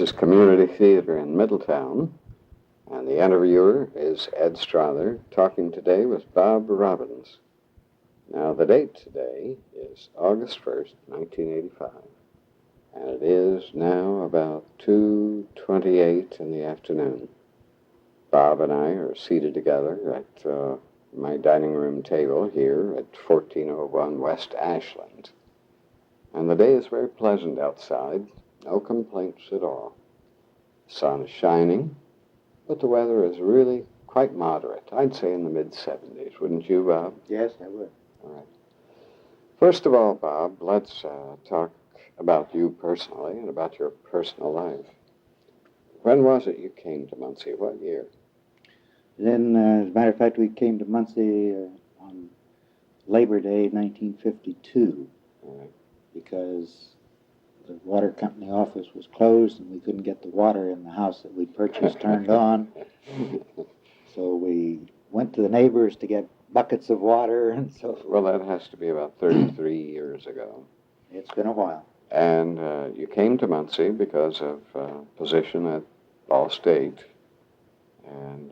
is Community Theater in Middletown, and the interviewer is Ed Strother, talking today with Bob Robbins. Now, the date today is August 1st, 1985, and it is now about 2:28 in the afternoon. Bob and I are seated together at my dining room table here at 1401 West Ashland, and the day is very pleasant outside. No complaints at all. The sun is shining, but the weather is really quite moderate. I'd say in the mid-70s, wouldn't you, Bob? Yes, I would. All right. First of all, Bob, let's talk about you personally and about your personal life. When was it you came to Muncie? What year? Then, as a matter of fact, we came to Muncie on Labor Day, 1952, because the water company office was closed and we couldn't get the water in the house that we'd purchased turned on. So we went to the neighbors to get buckets of water and so forth. Well, that has to be about 33 years ago. It's been a while. And you came to Muncie because of position at Ball State, and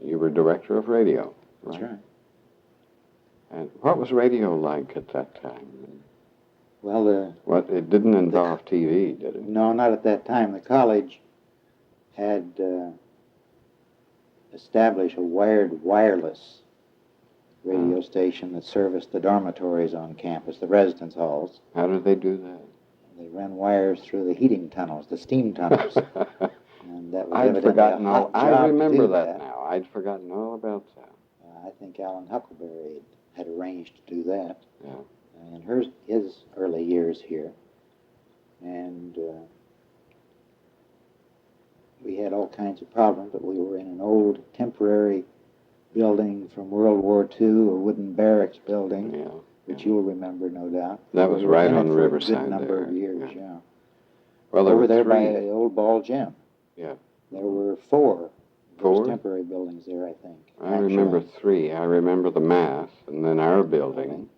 you were director of radio, right? That's right. And what was radio like at that time? Well, It didn't involve TV, did it? no, not at that time. The college had established a wireless radio station that serviced the dormitories on campus, the residence halls. How did they do that? They ran wires through the heating tunnels, the steam tunnels. And that was I'd evidently forgotten a hot all. I job to remember do that now. I'd forgotten all about that. I think Alan Huckleberry had arranged to do that Yeah. in his early years here. And we had all kinds of problems, but we were in an old temporary building from World War II, a wooden barracks building, Yeah. which you'll remember, no doubt. That was We were right in it on for Riverside a good number there. of years, yeah. Well, there Over were there by three. the old ball gym. Yeah. There were four Four? temporary buildings there, I think. I remember three. I remember the math, and then our building,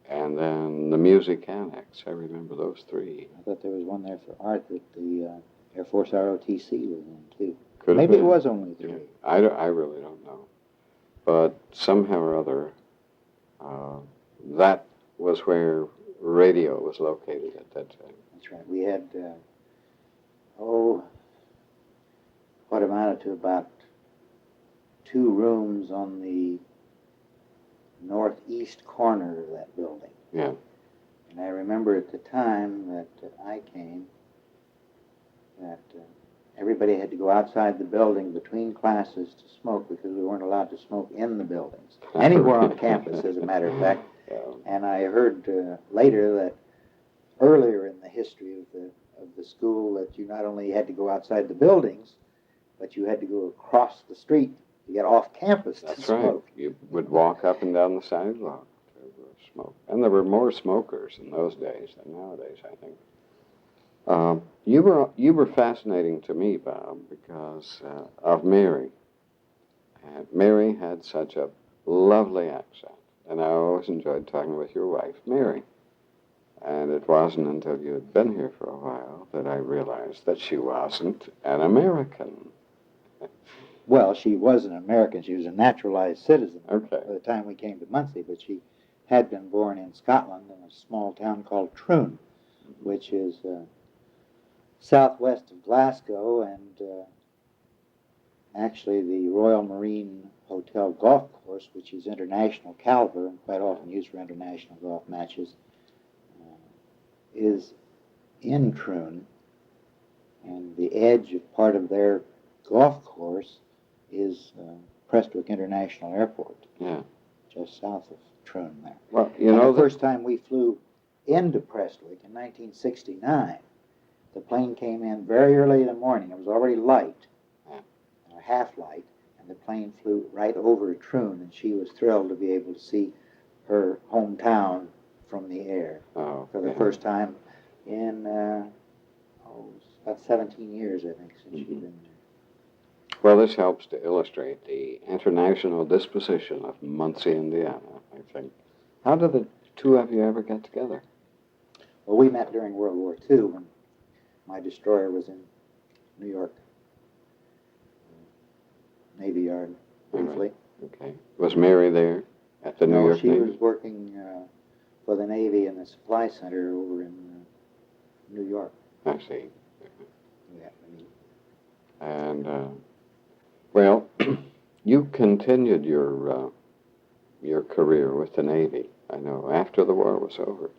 and then the music annex. I remember those three. I thought there was one there for art that the Air Force ROTC was in, too. Could have Maybe been. it was only three. Yeah. I really don't know. But somehow or other, that was where radio was located at that time. That's right. We had, what amounted to about 2 rooms on the northeast corner of that building. Yeah. And I remember at the time that I came that everybody had to go outside the building between classes to smoke because we weren't allowed to smoke in the buildings. Anywhere on campus, as a matter of fact. Yeah. And I heard later that earlier in the history of the school that you not only had to go outside the buildings, but you had to go across the street to get off campus That's to smoke. right. You would walk up and down the sidewalk to smoke. And there were more smokers in those days than nowadays, I think. You were fascinating to me, Bob, because of Mary. And Mary had such a lovely accent, and I always enjoyed talking with your wife, Mary. And it wasn't until you had been here for a while that I realized that she wasn't an American. Well, she was an American. She was a naturalized citizen Okay. by the time we came to Muncie, but she had been born in Scotland in a small town called Troon, which is southwest of Glasgow, and actually the Royal Marine Hotel golf course, which is international caliber and quite often used for international golf matches, is in Troon, and the edge of part of their golf course is Prestwick International Airport, Yeah. just south of Troon there. Well, you And know, the first time we flew into Prestwick in 1969, the plane came in very early in the morning. It was already light, half light, and the plane flew right over Troon, and she was thrilled to be able to see her hometown from the air for the first time in about 17 years, I think, since she'd been there. Well, this helps to illustrate the international disposition of Muncie, Indiana, I think. How did the two of you ever get together? Well, we met during World War II when my destroyer was in New York Navy Yard briefly. Okay. Was Mary there at the New York she Navy? was working for the Navy in the supply center over in New York. I see. Yeah, And, well, you continued your career with the Navy, I know, after the war was over.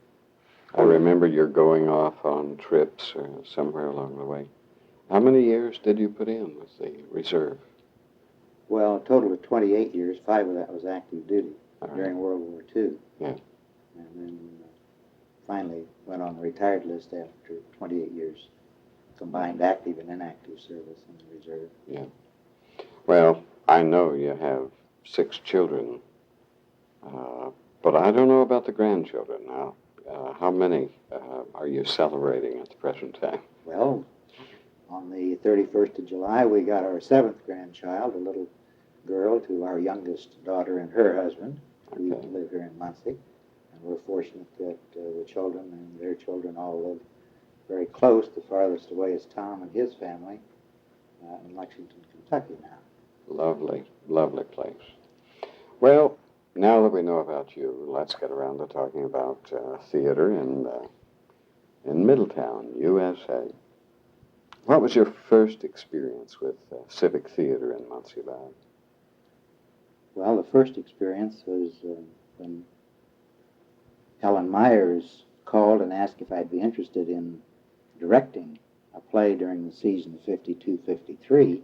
I remember you're going off on trips somewhere along the way. How many years did you put in with the reserve? well, a total of 28 years. 5 of that was active duty during World War II. Yeah. And then finally went on the retired list after 28 years combined active and inactive service in the reserve. Yeah. Well, I know you have 6 children, but I don't know about the grandchildren now. How many are you celebrating at the present time? Well, on the 31st of July, we got our 7th grandchild, a little girl, to our youngest daughter and her husband, who Okay. live here in Muncie. And we're fortunate that the children and their children all live very close. The farthest away is Tom and his family in Lexington, Kentucky now. Lovely, lovely place. Well, now that we know about you, let's get around to talking about theater in Middletown, USA. What was your first experience with Civic Theatre in Muncie Valley? Well, the first experience was when Helen Myers called and asked if I'd be interested in directing a play during the season of 52-53.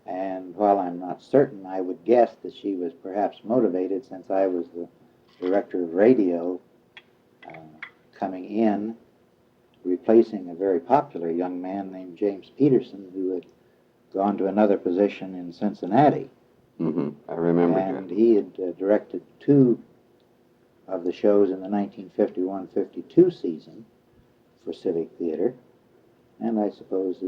And while I'm not certain, I would guess that she was perhaps motivated, since I was the director of radio coming in, replacing a very popular young man named James Peterson, who had gone to another position in Cincinnati. Mm-hmm. I remember And that. he had directed 2 of the shows in the 1951-52 season for Civic Theatre. And I suppose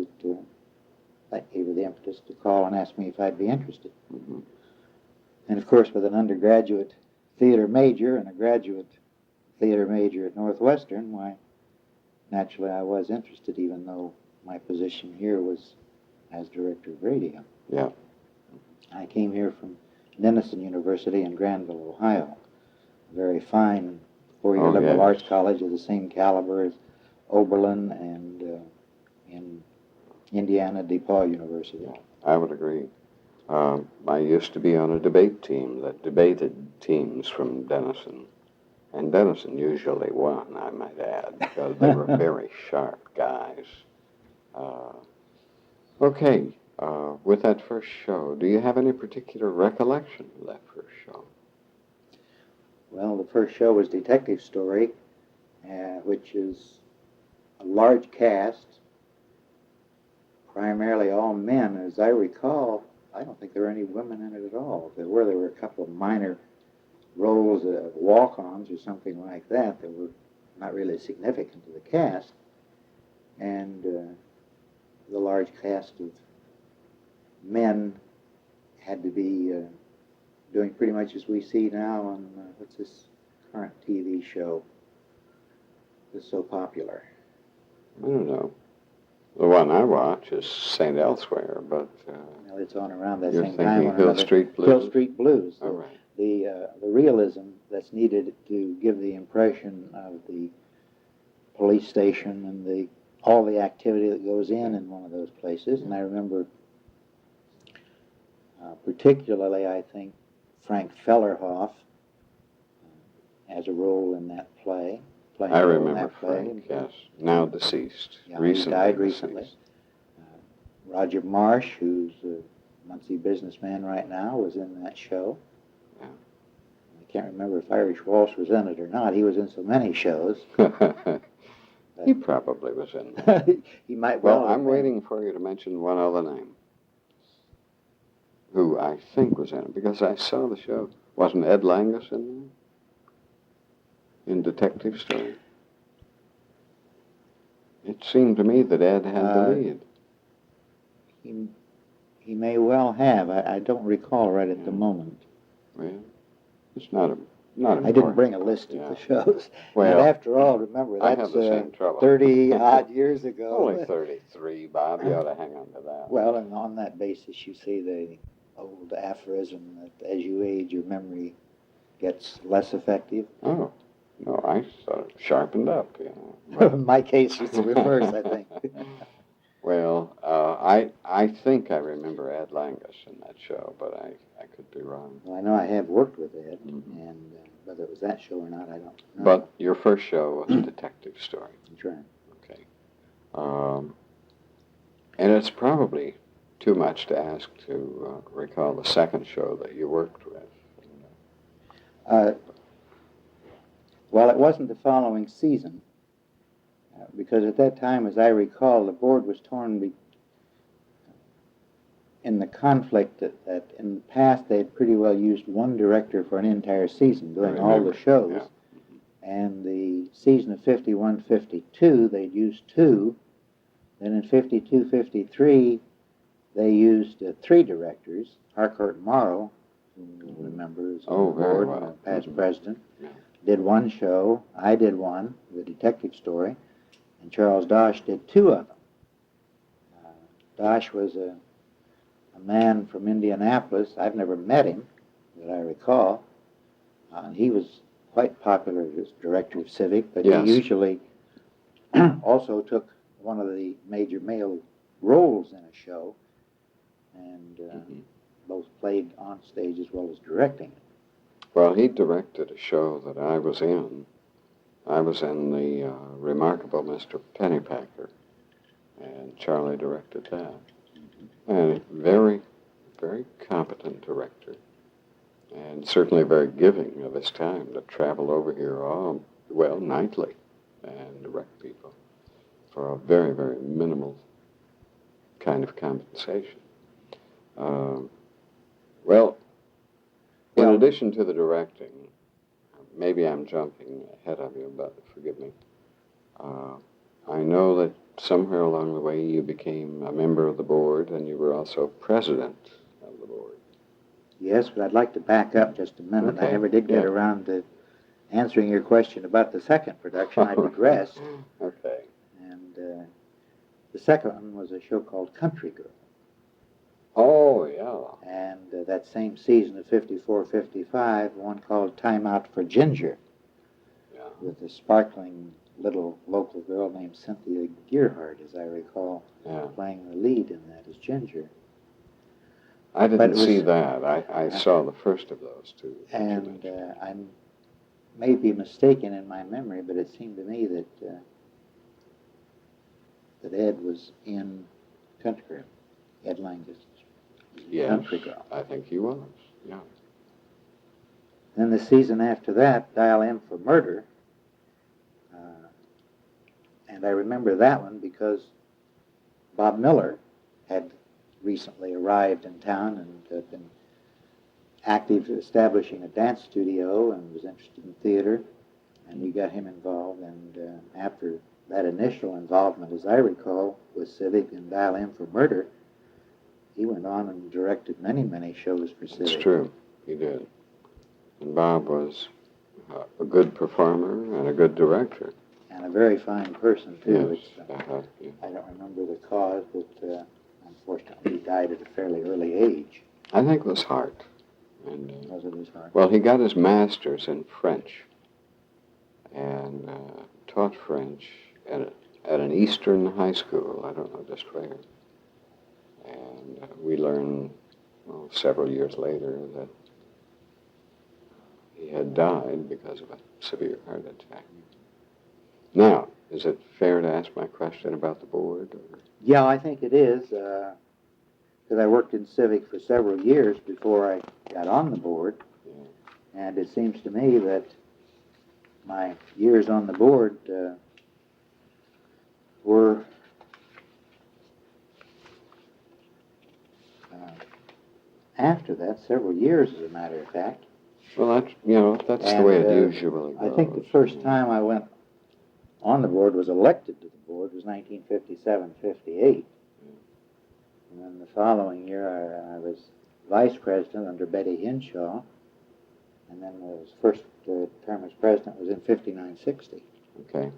that gave her the impetus to call and ask me if I'd be interested. Mm-hmm. And of course, with an undergraduate theater major and a graduate theater major at Northwestern, why, naturally I was interested, even though my position here was as director of radio. Yeah. I came here from Denison University in Granville, Ohio, a very fine 4-year liberal yes. arts college of the same caliber as Oberlin and in Indiana, DePaul University. Yeah, I would agree. I used to be on a debate team that debated teams from Denison. And Denison usually won, I might add, because they were very sharp guys. Okay, with that first show, do you have any particular recollection of that first show? Well, the first show was Detective Story, which is a large cast, primarily all men. As I recall, I don't think there were any women in it at all. If there were a couple of minor roles of walk-ons or something like that that were not really significant to the cast. And the large cast of men had to be doing pretty much as we see now on, what's this current TV show that's so popular? I don't know. The one I watch is St. Elsewhere, but Well, it's on around that you're same time. thinking Hill Street Blues? Hill Street Blues. All right. The realism that's needed to give the impression of the police station and all the activity that goes in one of those places. And I remember particularly, I think, Frank Fellerhoff has a role in that play. I remember Frank, yes. Now deceased. Yeah, Recently he died deceased. recently. Roger Marsh, who's a Muncie businessman right now, was in that show. Yeah. I can't remember if Irish Waltz was in it or not. He was in so many shows. He probably was in there. He might Well, have I'm been. waiting for you to mention one other name who I think was in it, because I saw the show. Wasn't Ed Langus in there? In Detective Story? It seemed to me that Ed had the lead. He may well have. I don't recall right at the moment. Well, it's not not I important. didn't bring a list of the shows. Well, and after all, remember, I that's have the same trouble. 30-odd years ago. Only 33, Bob. You ought to hang on to that. Well, and on that basis, you see the old aphorism that as you age, your memory gets less effective. Oh, no, I sort of sharpened up, you know. In my case, it's the reverse, I think. Well, I think I remember Ed Langus in that show, but I could be wrong. Well, I know I have worked with Ed, Mhm. and whether it was that show or not, I don't know. But your first show was a detective story. That's right. Okay. And it's probably too much to ask to recall the second show that you worked with. Well, it wasn't the following season, because at that time, as I recall, the board was torn in the conflict that in the past they had pretty well used one director for an entire season, doing all the shows. Yeah. And the season of 51-52, they'd used two. Then in 52-53, they used three directors. Harcourt Morrow, who you remember, is on the very board, well. past president, Yeah. did one show. I did one, the detective story, and Charles Dosh did two of them. Dosh was a man from Indianapolis. I've never met him, that I recall. And he was quite popular as director of Civic, but Yes. he usually also took one of the major male roles in a show, and both played on stage as well as directing it. Well, he directed a show that I was in. I was in the Remarkable Mr. Pennypacker, and Charlie directed that. And very, very competent director, and certainly very giving of his time to travel over here nightly and direct people for a very, very minimal kind of compensation. In addition to the directing, maybe I'm jumping ahead of you, but forgive me. I know that somewhere along the way you became a member of the board and you were also president of the board. Yes, but I'd like to back up just a minute. Okay. I never did get around to answering your question about the second production. I digressed. Okay. And the second one was a show called Country Girl. Oh, yeah. And that same season of 54-55, one called Time Out for Ginger, with a sparkling little local girl named Cynthia Gearhart, as I recall, playing the lead in that as Ginger. I didn't see that. I saw the first of those two. And I may be mistaken in my memory, but it seemed to me that Ed was in Country Girl. Ed Langus. Yes, Country Girl. I think he was, yeah. Then the season after that, Dial M for Murder. And I remember that one because Bob Miller had recently arrived in town and had been active establishing a dance studio and was interested in theater. And we got him involved. And after that initial involvement, as I recall, with Civic and Dial M for Murder, he went on and directed many, many shows for Civic. It's true, he did. And Bob was a good performer and a good director. And a very fine person, too. Yes. I don't remember the cause, but unfortunately he died at a fairly early age. I think it was heart. And, Was it his heart? well, he got his master's in French and taught French at an Eastern high school. I don't know just where. And we learned several years later that he had died because of a severe heart attack. Now, is it fair to ask my question about the board? Or? Yeah, I think it is, because I worked in Civic for several years before I got on the board, and it seems to me that my years on the board were after that, several years, as a matter of fact. Well, that's the way it usually goes. I think the first time I went on the board, was elected to the board, was 1957-58. And then the following year, I was vice president under Betty Hinshaw, and then was first term as president was in 59-60. Okay.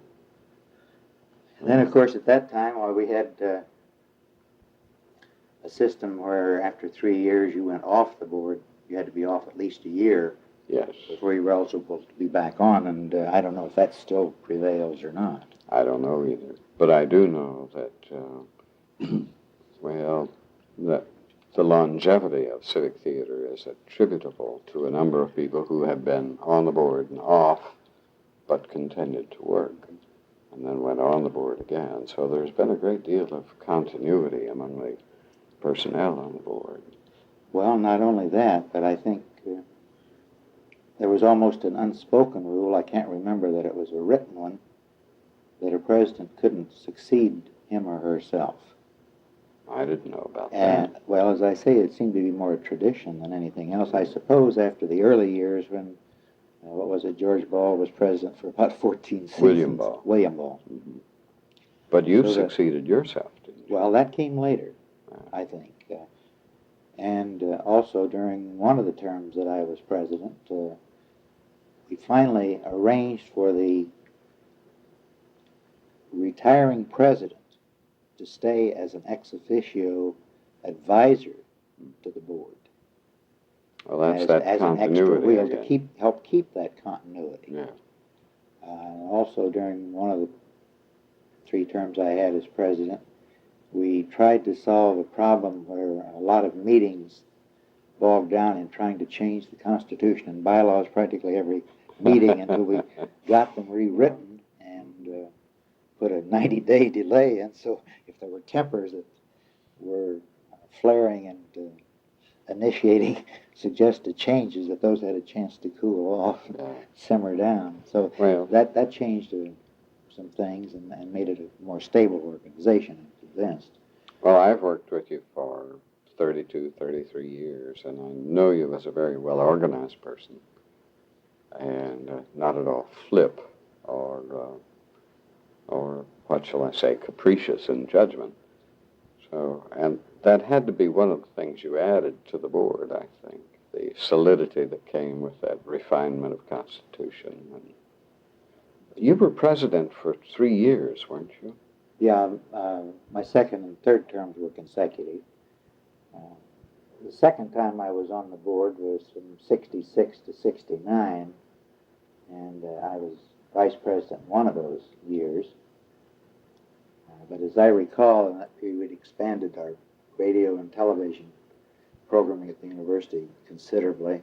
And then, of course, at that time, we had a system where after 3 years you went off the board. You had to be off at least a year. Yes. Before you were eligible to be back on, and I don't know if that still prevails or not. I don't know either. But I do know that, well, that the longevity of Civic Theater is attributable to a number of people who have been on the board and off, but continued to work, and then went on the board again. So there's been a great deal of continuity among the personnel on the board. Well, not only that, but I think there was almost an unspoken rule, I can't remember that it was a written one, that a president couldn't succeed him or herself. I didn't know about And, that. well, as I say, it seemed to be more a tradition than anything else. I suppose after the early years when, what was it, George Ball was president for about 14 seasons. William Ball. William Ball. Mm-hmm. But you So succeeded yourself, didn't you? Well, that came later, I think. And also during one of the terms that I was president, we finally arranged for the retiring president to stay as an ex officio advisor to the board. Well, that's as that an extra continuity wheel again. to help keep that continuity. Yeah. Also, during one of the 3 terms I had as president, we tried to solve a problem where a lot of meetings bogged down in trying to change the Constitution and bylaws practically every meeting until we got them rewritten and put a 90-day delay in. So if there were tempers that were flaring and initiating suggested changes, that those had a chance to cool off and simmer down. So that changed some things and made it a more stable organization, I'm convinced. Well, I've worked with you for 32, 33 years, and I know you as a very well-organized person, and not at all flip or what shall I say, capricious in judgment. So, and that had to be one of the things you added to the board, I think, the solidity that came with that refinement of Constitution. And you were president for 3 years, weren't you? Yeah, my second and third terms were consecutive. The second time I was on the board was from 66 to 69, and I was vice president one of those years. But as I recall, in that period, we expanded our radio and television programming at the university considerably,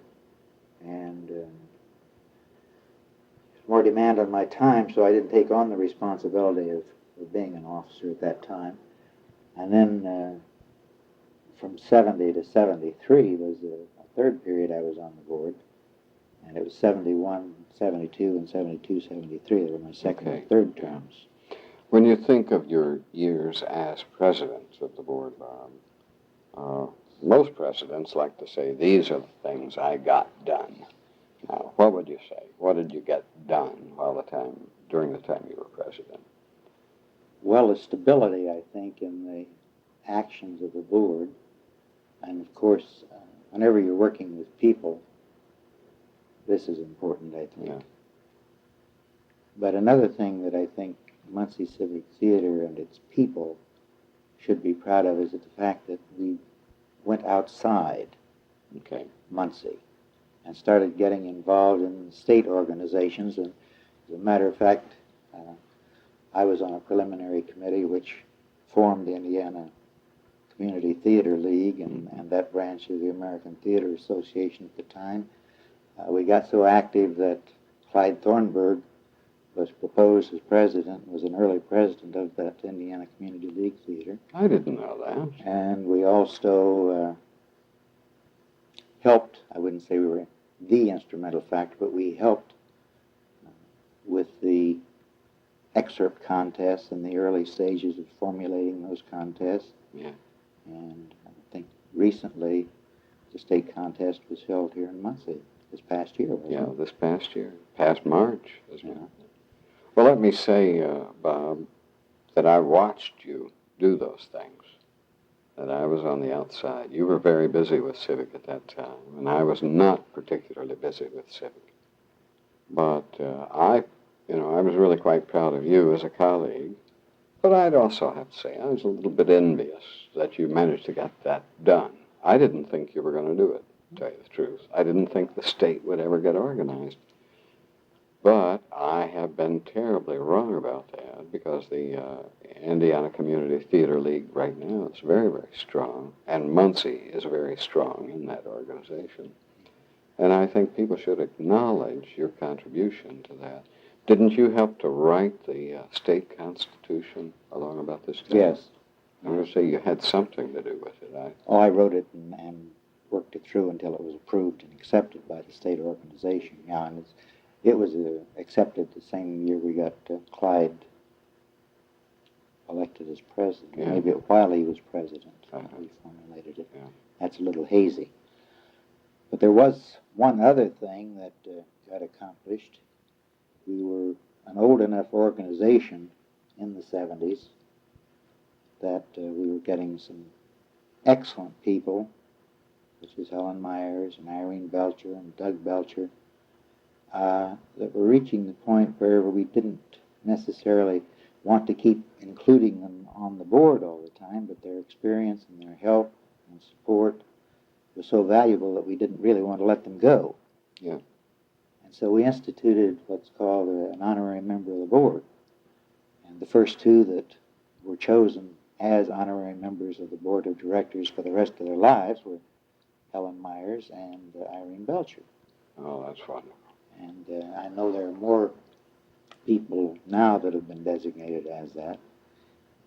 and more demand on my time, so I didn't take on the responsibility of being an officer at that time. And then from 70 to 73 was the third period I was on the board, and it was 71, 72, and 72, 73. They were my second and third terms. When you think of your years as president of the board, Bob, most presidents like to say, these are the things I got done. Now, what would you say? What did you get done during the time you were president? Well, the stability, I think, in the actions of the board, and of course, whenever you're working with people, this is important, I think. Yeah. But another thing that I think Muncie Civic Theatre and its people should be proud of is the fact that we went outside Muncie and started getting involved in state organizations. And as a matter of fact, I was on a preliminary committee which formed the Indiana Community Theater League and that branch of the American Theater Association at the time. We got so active that Clyde Thornburg was proposed as president, was an early president of that Indiana Community League Theater. I didn't know that. And we also helped, I wouldn't say we were the instrumental factor, but we helped with the excerpt contests in the early stages of formulating those contests. Yeah. And I think recently the state contest was held here in Muncie this past year, wasn't it? This past year, past March, isn't it? Yeah. Well, let me say, Bob, that I watched you do those things, that I was on the outside. You were very busy with Civic at that time, and I was not particularly busy with Civic. But I was really quite proud of you as a colleague. But I'd also have to say I was a little bit envious that you managed to get that done. I didn't think you were going to do it, to tell you the truth. I didn't think the state would ever get organized. But I have been terribly wrong about that because the Indiana Community Theater League right now is very, very strong, and Muncie is very strong in that organization. And I think people should acknowledge your contribution to that. Didn't you help to write the state constitution along about this time? Yes. I'm going to say you had something to do with it. I wrote it and worked it through until it was approved and accepted by the state organization. Yeah, and it was accepted the same year we got Clyde elected as president. Yeah. Maybe while he was president, we formulated it. Yeah. That's a little hazy. But there was one other thing that got accomplished. We were an old enough organization in the 70s that we were getting some excellent people, such as Helen Myers and Irene Belcher and Doug Belcher, that were reaching the point where we didn't necessarily want to keep including them on the board all the time, but their experience and their help and support was so valuable that we didn't really want to let them go. Yeah. And so we instituted what's called an honorary member of the board. And the first two that were chosen as honorary members of the board of directors for the rest of their lives were Helen Myers and Irene Belcher. Oh, that's wonderful. And I know there are more people now that have been designated as that.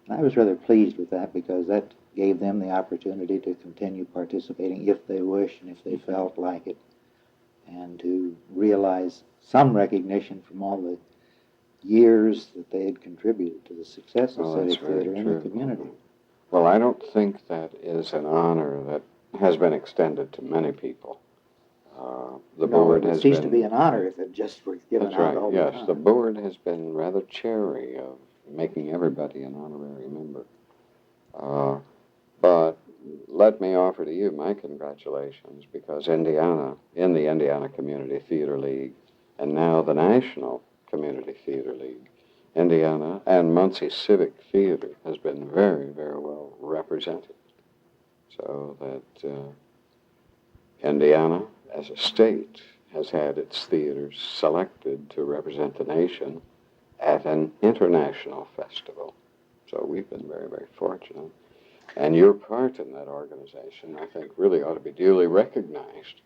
And I was rather pleased with that because that gave them the opportunity to continue participating if they wish and if they felt like it, and to realize some recognition from all the years that they had contributed to the success of Civic Theatre in the community. Well, I don't think that is an honor that has been extended to many people. The board has ceased to be an honor if it just were given out all the time. Yes, the board has been rather chary of making everybody an honorary member. But let me offer to you my congratulations, because Indiana, in the Indiana Community Theater League, and now the National Community Theater League, Indiana and Muncie Civic Theatre has been very, very well represented. So that Indiana, as a state, has had its theaters selected to represent the nation at an international festival. So we've been very, very fortunate. And your part in that organization, I think, really ought to be duly recognized.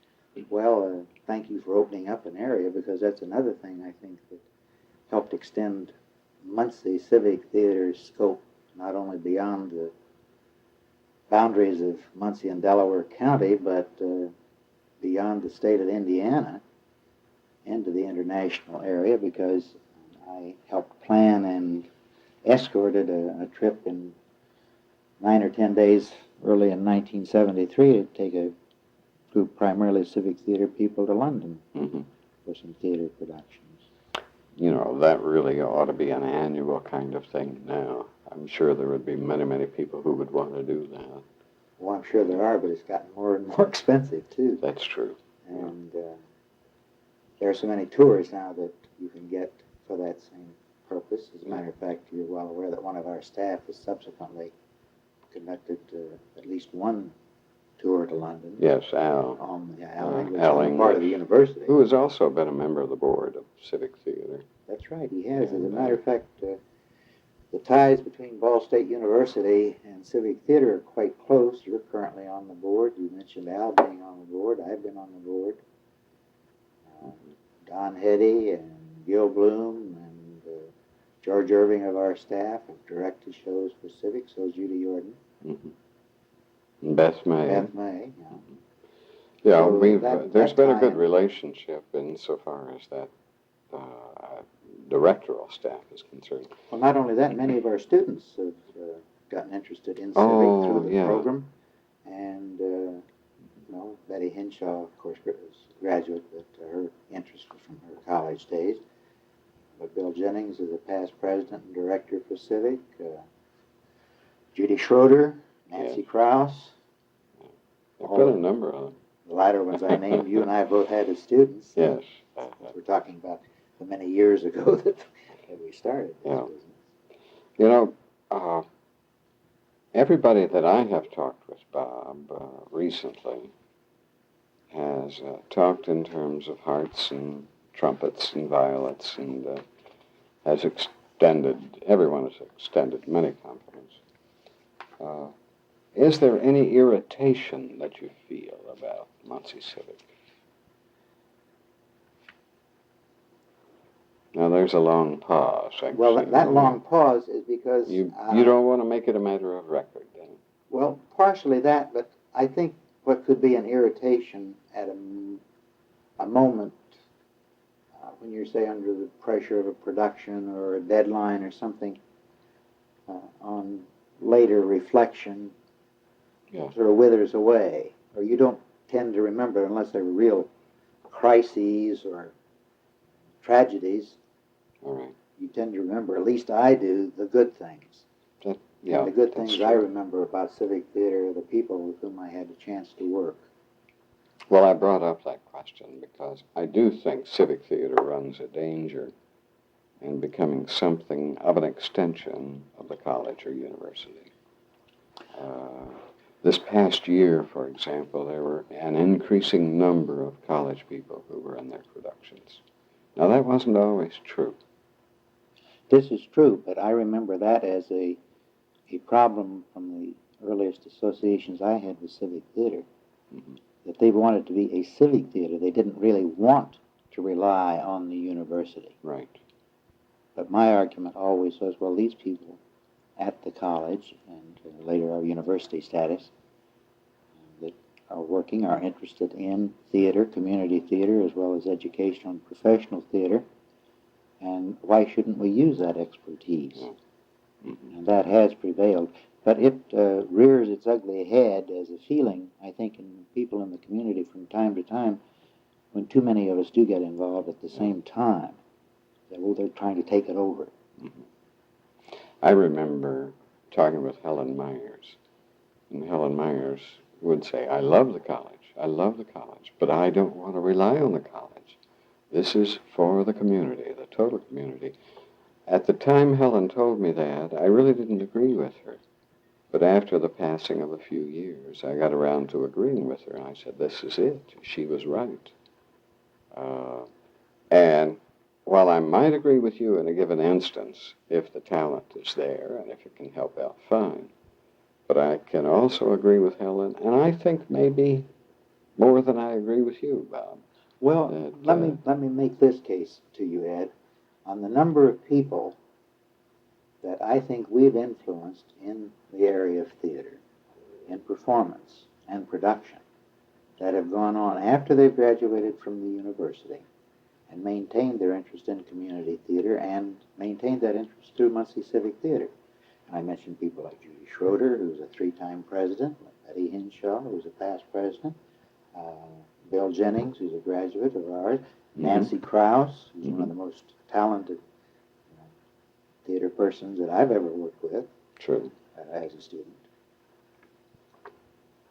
Well, thank you for opening up an area, because that's another thing I think that helped extend Muncie Civic Theater's scope, not only beyond the boundaries of Muncie and Delaware County, but beyond the state of Indiana into the international area, because I helped plan and escorted a trip in 9 or 10 days early in 1973 to take a group primarily of Civic Theater people to London for some theater productions. You know, that really ought to be an annual kind of thing now. I'm sure there would be many, many people who would want to do that. Well, I'm sure there are, but it's gotten more and more expensive, too. That's true. And there are so many tours now that you can get for that same purpose. As a matter of fact, you're well aware that one of our staff has subsequently conducted at least one tour to London. Yes, Al. Al English, part of the university. Who has also been a member of the board of Civic Theater. That's right, he has. As a matter of fact, the ties between Ball State University and Civic Theater are quite close. You're currently on the board. You mentioned Al being on the board. I've been on the board. Don Heddy and Gil Bloom and George Irving of our staff have directed shows for Civic. So is Judy Jordan. And Beth May. Beth May, yeah. Yeah, So there's been a good relationship insofar as that directorial staff is concerned. Well, not only that, many of our students have gotten interested in Civic through the program. And, Betty Henshaw, of course, was a graduate, but her interest was from her college days. But Bill Jennings is a past president and director for Civic. Judy Schroeder, Nancy Krause. There's been a number of them. The latter ones I named, you and I both had as students. Yes. We're talking about the many years ago that we started this business. You know, everybody that I have talked with, Bob, recently has talked in terms of hearts and trumpets and violets, and everyone has extended many compliments. Is there any irritation that you feel about Muncie Civic? Now, there's a long pause. Well, that long pause is because... You don't want to make it a matter of record, then? Well, partially that, but I think what could be an irritation at a moment when you're, say, under the pressure of a production or a deadline or something, on later reflection, sort of withers away, or you don't tend to remember unless they're real crises or tragedies. All right. You tend to remember, at least I do, the good things. And the good things I remember about Civic Theater are the people with whom I had the chance to work. Well, I brought up that question because I do think Civic Theater runs a danger in becoming something of an extension of the college or university. This past year, for example, there were an increasing number of college people who were in their productions. Now, that wasn't always true. This is true, but I remember that as a problem from the earliest associations I had with Civic Theater, that they wanted to be a civic theater. They didn't really want to rely on the university. Right. But my argument always was, well, these people at the college and later our university status that are working are interested in theater, community theater, as well as educational and professional theater. And why shouldn't we use that expertise? And that has prevailed. But it rears its ugly head as a feeling, I think, in people in the community from time to time, when too many of us do get involved at the same time, that, well, they're trying to take it over. I remember talking with Helen Myers, and Helen Myers would say, I love the college, but I don't want to rely on the college. This is for the community, the total community. At the time Helen told me that, I really didn't agree with her. But after the passing of a few years, I got around to agreeing with her, and I said, this is it. She was right. And while I might agree with you in a given instance, if the talent is there and if it can help out, fine. But I can also agree with Helen, and I think maybe more than I agree with you, Bob. Well, let me make this case to you, Ed. On the number of people that I think we've influenced in the area of theater, in performance and production, that have gone on after they've graduated from the university and maintained their interest in community theater and maintained that interest through Muncie Civic Theater. I mentioned people like Judy Schroeder, who's a 3-time president, Betty Hinshaw, who's a past president, Bill Jennings, who's a graduate of ours, Nancy Krause, who's one of the most talented theater persons that I've ever worked with. True. As a student.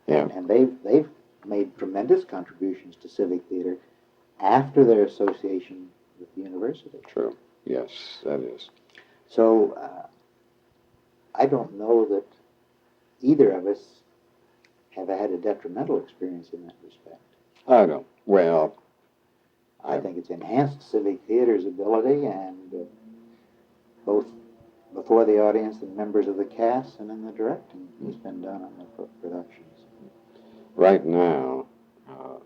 Yeah. And they've made tremendous contributions to civic theater after their association with the university. True. Yes, that is. So I don't know that either of us have had a detrimental experience in that respect. I don't. Well, I think it's enhanced civic theater's ability, and both before the audience and members of the cast and in the directing has been done on the productions. Right now,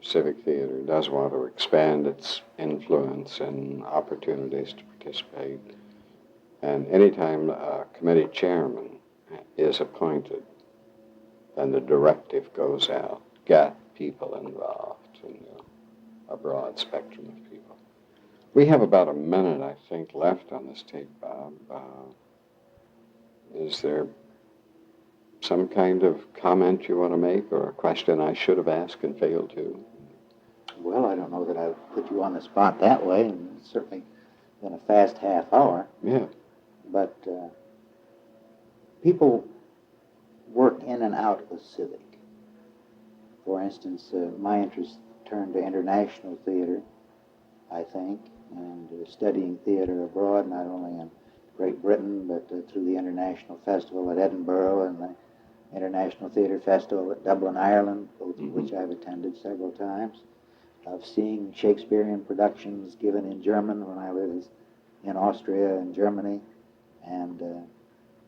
Civic Theater does want to expand its influence and opportunities to participate. And anytime a committee chairman is appointed, then the directive goes out, get people involved in a broad spectrum of people. We have about a minute, I think, left on this tape, Bob. Is there some kind of comment you want to make or a question I should have asked and failed to? Well, I don't know that I've put you on the spot that way, and it's certainly been a fast half hour. Yeah. But people work in and out of the civic. For instance, my interest turned to international theater, I think, and studying theater abroad, not only in Great Britain, but through the International Festival at Edinburgh and the International Theatre Festival at Dublin, Ireland, both of which I've attended several times. Of seeing Shakespearean productions given in German when I lived in Austria and Germany, and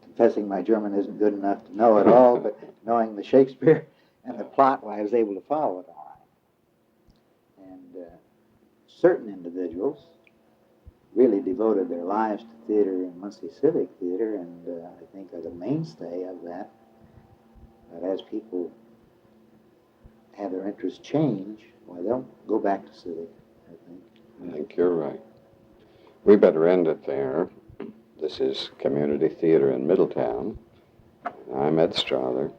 confessing my German isn't good enough to know it all, but knowing the Shakespeare and the plot, well, I was able to follow it all right. And certain individuals really devoted their lives to theater in Muncie Civic Theatre, and I think are the mainstay of that. But as people have their interests change, well, they'll go back to Civic, I think. I think you're right. We better end it there. This is Community Theater in Middletown. I'm Ed Strother,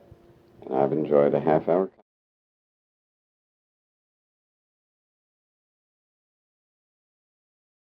and I've enjoyed a half-hour